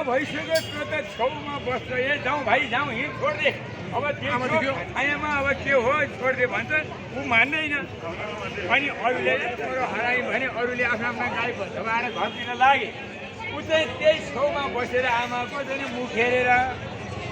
भइसक्यो त्यो त छेउमा बस्छ ए जाउँ भाइ जाउँ हिँड छोडिदे अब त्यो छायामा अब के हो छोडिदे भन्छ ऊ मान्दैन अनि अरूले छोरो हरायो भने अरूले आफ्नो आफ्ना गाई धपाएर घरतिर लागे ऊ चाहिँ त्यही छेउमा बसेर आमाको चाहिँ मुख हेरेर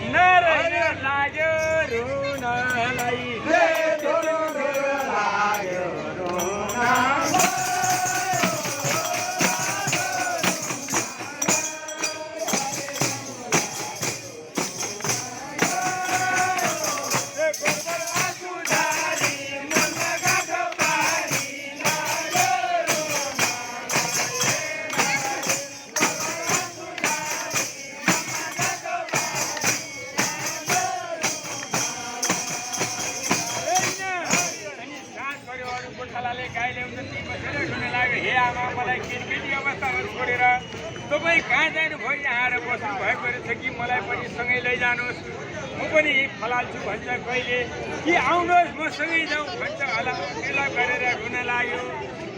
नारायण लाग्यो रुनलाई तपाईँ कहाँ जानुभयो यहाँ आएर बस्नु भएको रहेछ कि मलाई पनि सँगै लैजानुहोस् म पनि फलाल्छु भन्छ कहिले कि आउनुहोस् म सँगै जाउँ भन्छ होला त्यसला गरेर रुन लाग्यो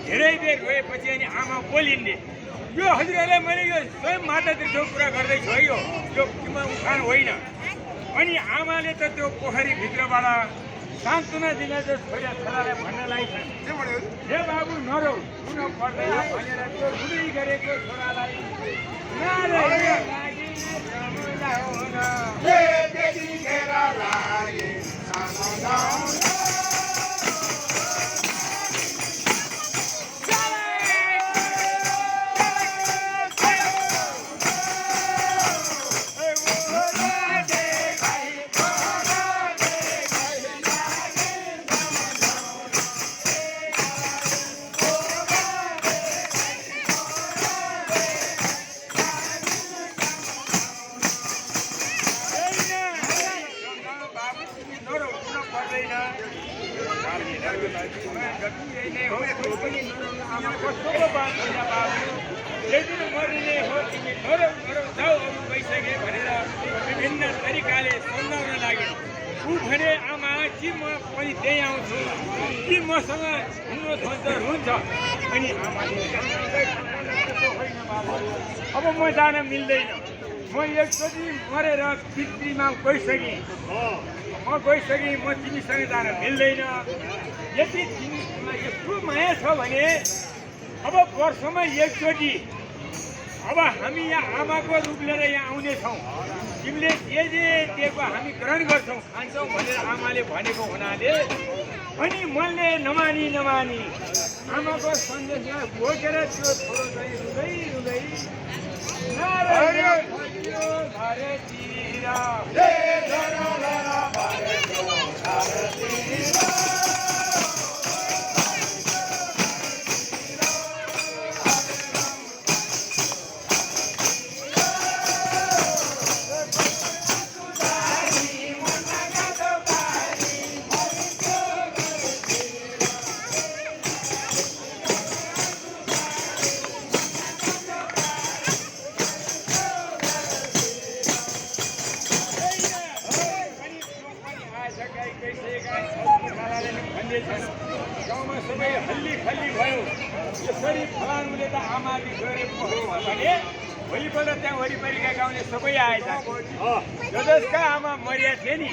धेरै बेर गएपछि अनि आमा बोलिन्थे यो हजुरहरूलाई मैले यो स्वयं माता तीर्थको कुरा गर्दैछु है यो उखान होइन अनि आमाले त त्यो पोखरीभित्रबाट सान्त्वना दिन चाहिँ छोरालाई भन्न लागेछ हे बाबु नरौ रुन पर्दैन भनेर त्यो रुँदै गरेको छोरालाई विभिन्न तरिकाले सम्झाउन लाग्यो ऊ भने आमा कि म पनि त्यही आउँछु कि मसँग हिँड्नुहोस् भन्छ हुन्छ अनि आमाले अब म जान मिल्दैन म एकचोटि मरेर पितृमा गइसकेँ म तिमीसँग जान मिल्दैन यदि तिमीसँग यस्तो माया छ भने अब वर्षमा एकचोटि अब हामी यहाँ आमाको रूप लिएर यहाँ आउनेछौँ तिमीले जे दिएको हामी ग्रहण गर्छौँ खान्छौँ भनेर आमाले भनेको हुनाले अनि मनले नमानी आमाको सन्देशलाई बोकेर त्यो छोरो चाहिँ रुँदै गाउँमा सबै हल्ली खल्ली भयो यसरी फलानुले त आमाले गरेको हो भने भोलिपल्ट त्यहाँ वरिपरिका गाउँले सबै आएछ जसका आमा मरिया थिए नि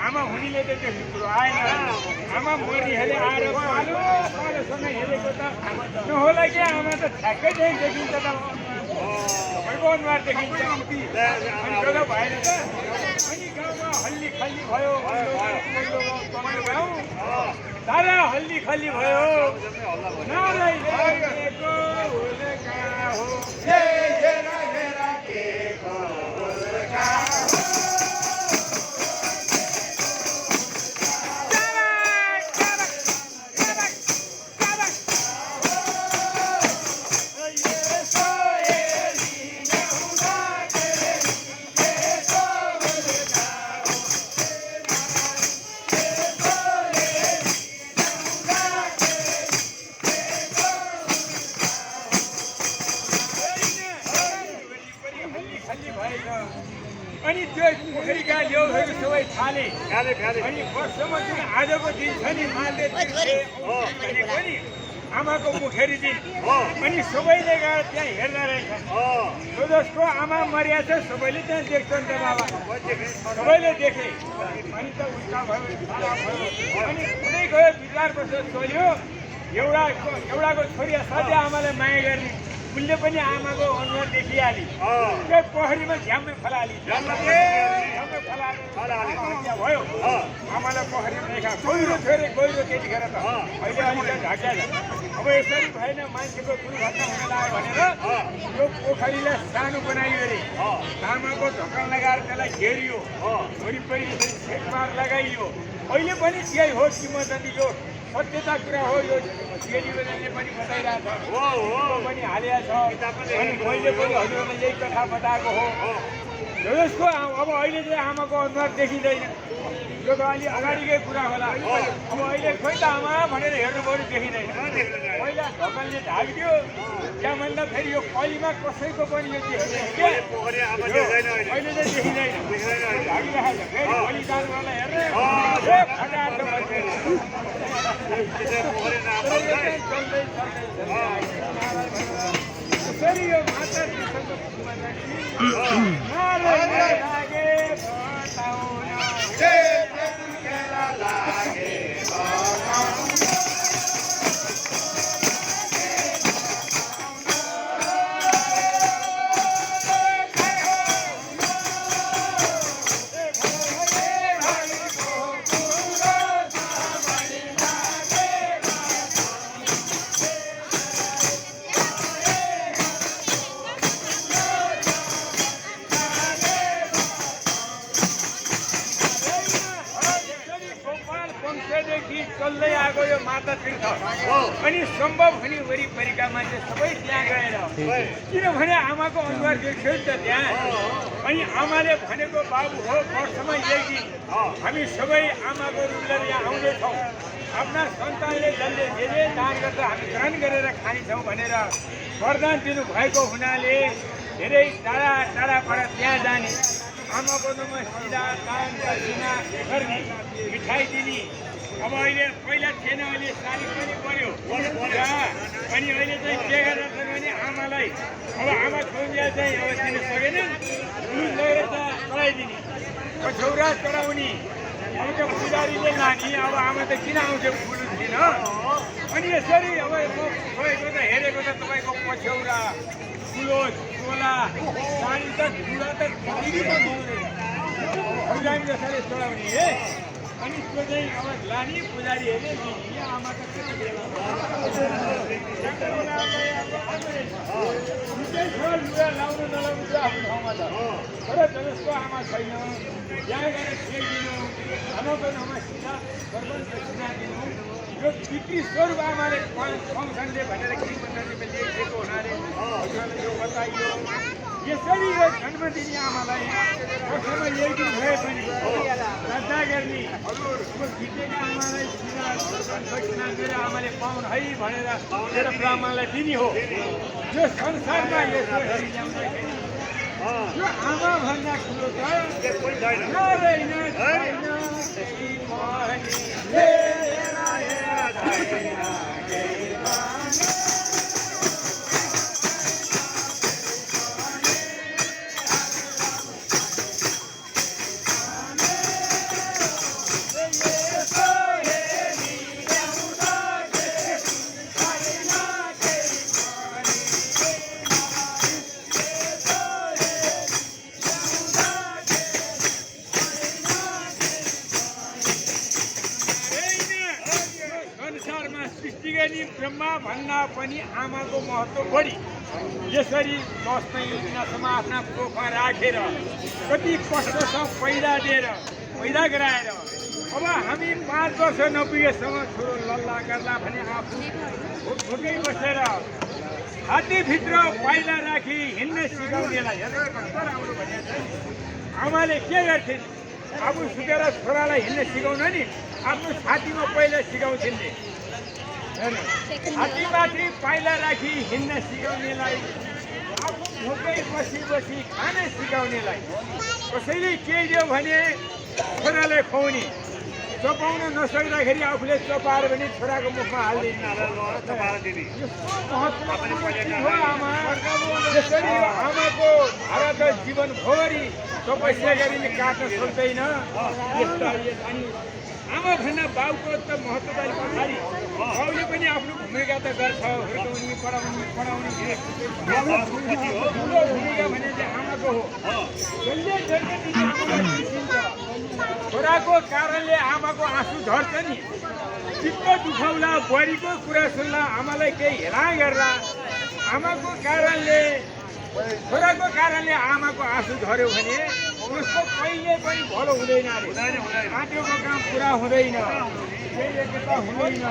आमा हुनेले त त्यो कुरो आएन आमा मरिहाले आएर पालोसँग हेरेको त नहोला कि आमा त ठ्याक्कै त्यही देखिन्छ त तपाईँको अनुहार देखिन्छ अनि गयो भएन त अनि गाउँमा हल्ली खल्ली भयो सारा हल्ली खल्ली भयो नारै लागेको हुलका हो अनि त्यो पोखरीका लेउहरू सबै थाले अनि वर्षमा जुन आजको दिन छ नि मालले भनेको नि आमाको मुखेरी दिन अनि सबैले गएर त्यहाँ हेर्दा रहेछन् जसको आमा मरिया छ सबैले त्यहाँ देख्छन् त बाबा सबैले देखे अनि त उसका भयो अनि कुनै गयो विचार बसेर चल्यो एउटाको छोरी असाध्य आमालाई माया गर्ने उसले पनि आमाको अनुहार देखिहाली त्यो पोखरीमा झ्याम्मै फलाली भयो आमालाई पोखरीमा देखा गहिरो छोरे गहिरो त्यतिखेर त अहिले अलिकति ढाक्या छ अब यसरी भएन मान्छेको दुर्घटना हुन लाग्यो भनेर यो पोखरीलाई सानो बनाइयो अरे आमाको ढक्कन लगाएर त्यसलाई घेरियो वरिपरि सेटमार लगाइयो अहिले पनि त्यही हो किंवदन्ती यो सत्यता कुरा हो यो टेलिभिजनले पनि बताइरहेको छ पनि हालेको छ अनि मैले पनि हजुरलाई यही कथा बताएको हो जसको अब अहिले चाहिँ आमाको अनुहार देखिँदैन यो त अलि अगाडिकै कुरा होला अब अहिले खोइ त आमा भनेर हेर्नु पऱ्यो देखिँदैन पहिला ढकलले ढाकिदियो त्यहाँ भन्दा फेरि यो कलीमा कसैको पनि यो देखिँदैन अहिले चाहिँ देखिँदैन ढाकिरहेको छ फेरि कली जानुवाला हेर्ने फेरि यो माता चल्दै आएको यो माता तीर्थ अनि सम्भव हुने वरिपरिका मान्छे सबै त्यहाँ गएर किनभने आमाको अनुहार देख्छौ नि त त्यहाँ अनि आमाले भनेको बाबु हो वर्षमा एक दिन हामी सबै आमाको रूपले यहाँ आउनेछौँ आफ्ना सन्तानले जसले जे दान गर्छ हामी ग्रहण गरेर खानेछौँ भनेर वरदान दिनुभएको हुनाले धेरै टाढा टाढाबाट त्यहाँ जाने आमाको नाममा सिधा दान दक्षिणा गर्ने मिठाई दिने अब अहिले पहिला थिएन अहिले साली पनि पर्यो अनि अहिले चाहिँ के गरेर भने आमालाई अब आमा छोरीले चाहिँ अब दिन सकेन दुध लगेर त चलाइदिने छोरा चढाउने अब त्यो पुजारीले लाने अब आमा त किन आउँछ फुल दिन अनि यसरी अब गएको त हेरेको त तपाईँको पछ्यौरा ठुलो चोला साडी त ठुला त पुजारी जसरी चढाउने हे अनि त्यो चाहिँ अब लाने पुजारीहरूले लिने आमा त कति बेला लाउनु नलाउनु छ आफ्नो ठाउँमा त तर जसको आमा छैन यहाँ गएर दिनु आमाको नाममा सिधा सर्वन दक्षिणा दिनु यो पितृ स्वरूप आमाले फङ्सनले भनेर किंवदन्तीमा लेखिएको हुनाले यो बताइयो यसरी यो जन्म दिने आमालाई वर्षमा एक दिन भए पनि श्रद्धा गर्ने बितेका आमालाई दक्षिणा गरेर आमाले पाउनु है भनेर मेरो ब्राह्मणलाई दिने हो यो संसारमा यसो ल्याउँदाखेरि यो आमा भन्दा ठुलो त ब्रह्मा भन्दा पनि आमाको महत्त्व बढी यसरी बस्दै नसम्म आफ्ना कोखमा राखेर कति कष्टसँग पैदा दिएर पैदा गराएर अब हामी 5 वर्ष नपुगेसम्म छोरो लल्ला गर्ला भने आफू भोकै बसेर हात्तीभित्र पाइला राखी हिँड्न सिकाउनेलाई राम्रो भनेको आमाले के गर्थिन् आफू सुकेर छोरालाई हिँड्न सिकाउन नि आफ्नो छातीमा पहिला सिकाउँथिन् नि हात्तीमाथि पाइला राखी हिँड्न सिकाउनेलाई आफू भोकै बसी बसी खान सिकाउनेलाई कसैले के दियो भने छोरालाई खुवाउने चपाउन नसक्दाखेरि आफूले चपाएर पनि छोराको मुखमा हालिदिने यसरी यो आमाको भाडा त जीवनभरि तपस्या गरिने काट्न सक्दैन। अनि आमा भन्दा बाउको त महत्त्व त पछाडि बाउले पनि आफ्नो भूमिका त गर्छ, हुर्काउने पढाउने ठुलो भूमिका भने चाहिँ आमाको हो। जसले जन्मदेखि आमालाई बिर्सिन्छ, छोराको कारणले आमाको आँसु झर्छ नि, चित्त दुखाउला, बुहारीको कुरा सुन्ला, आमालाई केही हेला गर्ला, आमाको कारणले छोराको कारणले आमाको आँसु झर्यो भने उसको कहिले पनि भलो हुँदैन अरे, आँटेको काम पुरा हुँदैन, केही एकता हुँदैन।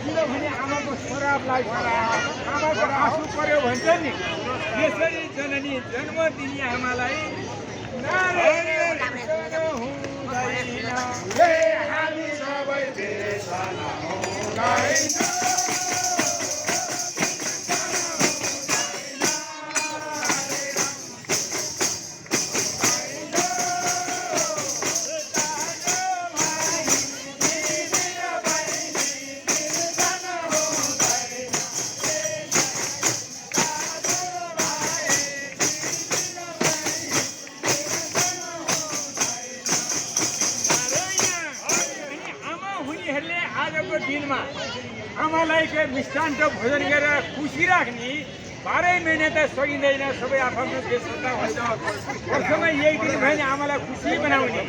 किनभने आमाको श्राप लाग्छ, आमाको आँसु पर्यो भन्छ नि। यसरी जननी जन्म दिने आमालाई हामी सबै दिनमा आमालाई के मिष्टान्न भोजन गरेर खुसी राख्ने 12 महिना त सकिँदैन। सबै आफ्नो देशमा हुन्छ, वर्षमा एक दिन भयो भने आमालाई खुसी बनाउने,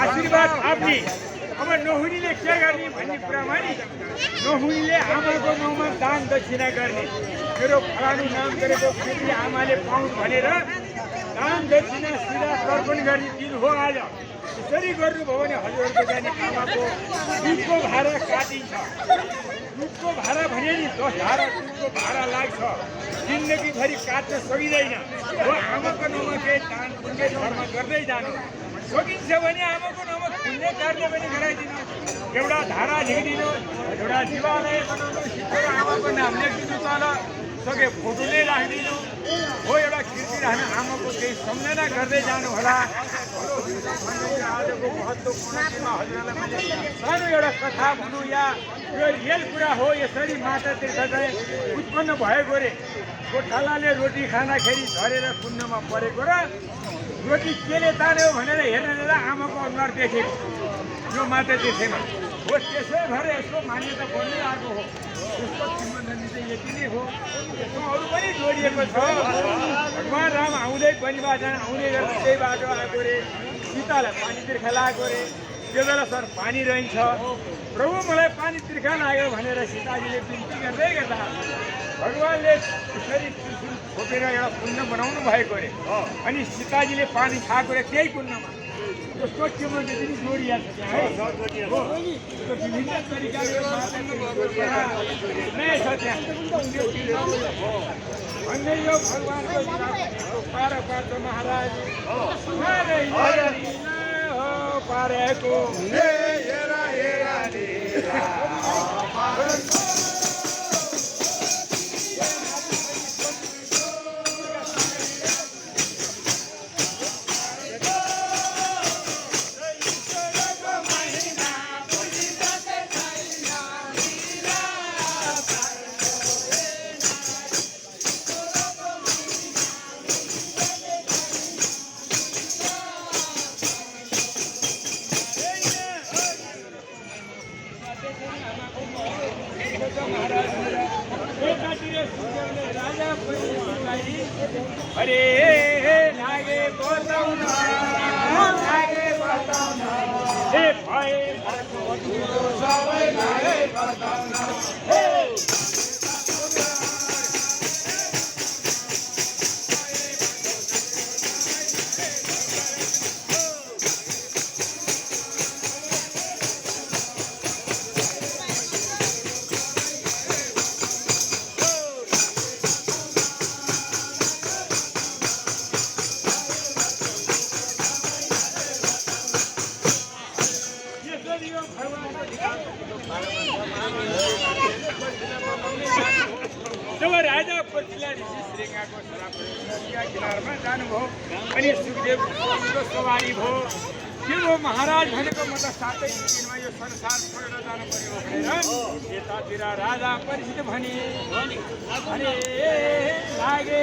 आशीर्वाद थाप्ने। अब नहुनेले के गर्ने भन्ने कुरामा नि नहुनेले आमाको नाउँमा दान दक्षिणा गर्ने, मेरो फलानु नाम गरेको फेरि आमाले पाउँ भनेर दान दक्षिणा सिधा तर्पण गर्ने दिन हो आज। यसरी गर्नुभयो भने हजुरहरूको जाने आमाको दुधको भाडा काटिन्छ। दुधको भाडा भने नि 10 धारा दुधको भाडा लाग्छ, जिन्दगीभरि काट्न सकिँदैन। हो आमाको नाउँमा केही दान पुण्य धर्म गर्दै जानु सकिन्छ भने आमाको नाउँमा पुण्य कार्य पनि गराइदिनु, एउटा धारा लेखिदिनु, एउटा देवालय बनाउनु, सिधै आमाको नाम लेखिदिनु, तल सके फोटोले राखिदिनु हो, एउटा खिर्की राख्नु, आमाको केही सम्झना गर्दै जानु होला। आजको महत्त्वपूर्ण दिनमा हजुरलाई मैले सानो एउटा कथा भनौँ या यो रियल कुरा हो। यसरी माता तीर्थ चाहिँ उत्पन्न भएको रे, गोठालाले रोटी खाँदाखेरि झरेर कुण्डमा परेको र रोटी केले तान्यो भनेर हेर्न जाँदा आमाको अनुहार देखेको यो माता तीर्थमा हो। त्यसै भएर यसको मान्यता बढ्दै आएको हो। यसको किम्वदन्ती चाहिँ यति नै हो। यसमा अरू पनि जोडिएको छ। भगवान राम आउँदै वनवास आउने गर्दा त्यही बाटो आएको रे, सीतालाई पानी तिर्खा लागेको रे, त्यो बेला सर पानी रहन्छ, प्रभु मलाई पानी तिर्खा लाग्यो भनेर सीताजीले बिन्ती गर्दै गर्दा भगवानले त्यसरी त्रिशूल खोपेर एउटा कुण्ड बनाउनु भएको रे। अनि सीताजीले पानी खाएको रे त्यही कुण्डमा। त्यसको किम्वदन्ती पनि जोडिएको छ त्यहाँ है, विभिन्न तरिकाले नै छ त्यहाँ। अन्य यो भगवानको पार्थ महाराज हो पारेको अरे लागे बताउन हे भए सबै लागे बताउन जब राजा पृथ्वीला ऋषि श्रृङ्गाको किनारमा जानुभयो अनि सुखदेव सवारी भयो। के हो महाराज भनेको म त सातै दिनमा यो संसार छोडेर जानु पर्यो भनेर यतातिर राजा परिचित भने लागे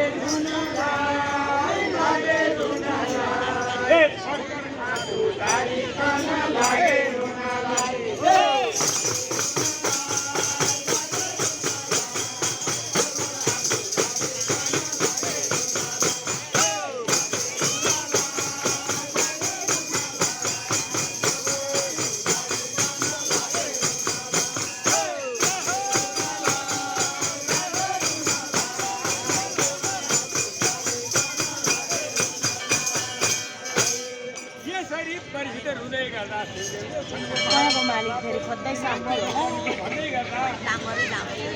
परिचित हुँदै गर्दा मालिक फेरि खोज्दै साथी हो भन्दै गर्दा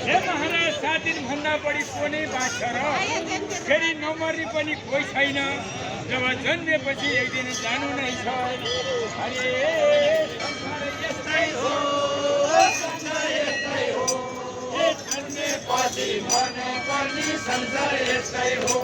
हे महाराज 7 दिनभन्दा बढी को नै बाँच्छ र फेरि नमर्ने पनि कोही छैन जब जन्मेपछि एक दिन जानु नै छ अरे संसार यस्तै हो जन्मेपछि मर्ने पर्ने संसार यस्तै हो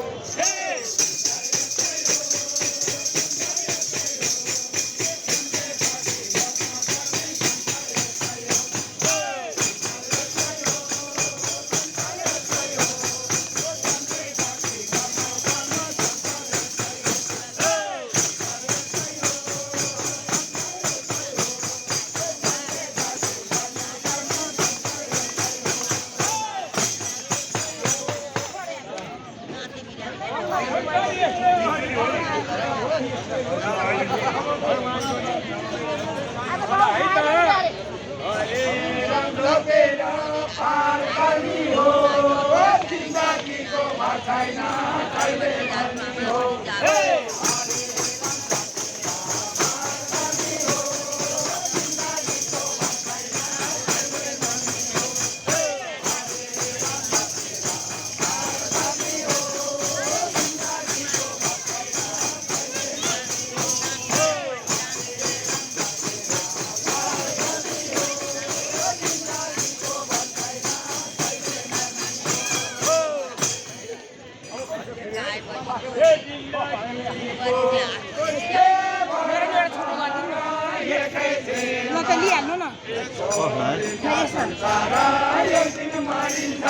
ल त लिइहाल्नु न संसार एक दिन मारिन्छ